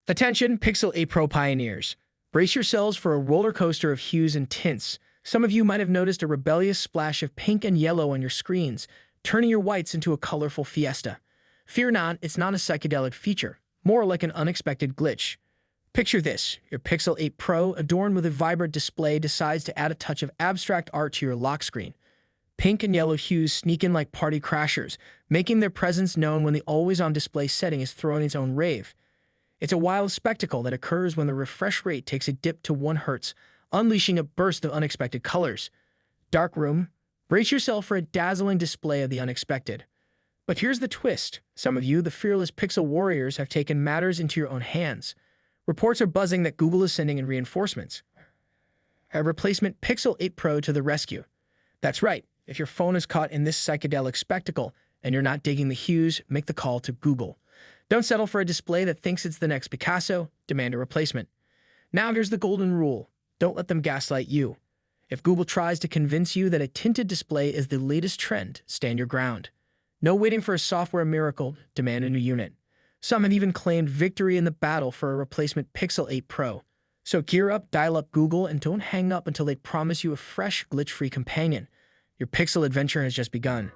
Attention, Pixel 8 Pro pioneers. Brace yourselves for a roller coaster of hues and tints. Some of you might have noticed a rebellious splash of pink and yellow on your screens, turning your whites into a colorful fiesta. Fear not, it's not a psychedelic feature, more like an unexpected glitch. Picture this, your Pixel 8 Pro, adorned with a vibrant display, decides to add a touch of abstract art to your lock screen. Pink and yellow hues sneak in like party crashers, making their presence known when the always-on display setting is throwing its own rave. It's a wild spectacle that occurs when the refresh rate takes a dip to 1 Hz, unleashing a burst of unexpected colors. Dark room, brace yourself for a dazzling display of the unexpected. But here's the twist. Some of you, the fearless pixel warriors, have taken matters into your own hands. Reports are buzzing that Google is sending in reinforcements. A replacement Pixel 8 Pro to the rescue. That's right, if your phone is caught in this psychedelic spectacle and you're not digging the hues, make the call to Google. Don't settle for a display that thinks it's the next Picasso, demand a replacement. Now here's the golden rule. Don't let them gaslight you. If Google tries to convince you that a tinted display is the latest trend, stand your ground. No waiting for a software miracle, demand a new unit. Some have even claimed victory in the battle for a replacement Pixel 8 Pro. So gear up, dial up Google, and don't hang up until they promise you a fresh, glitch-free companion. Your Pixel adventure has just begun.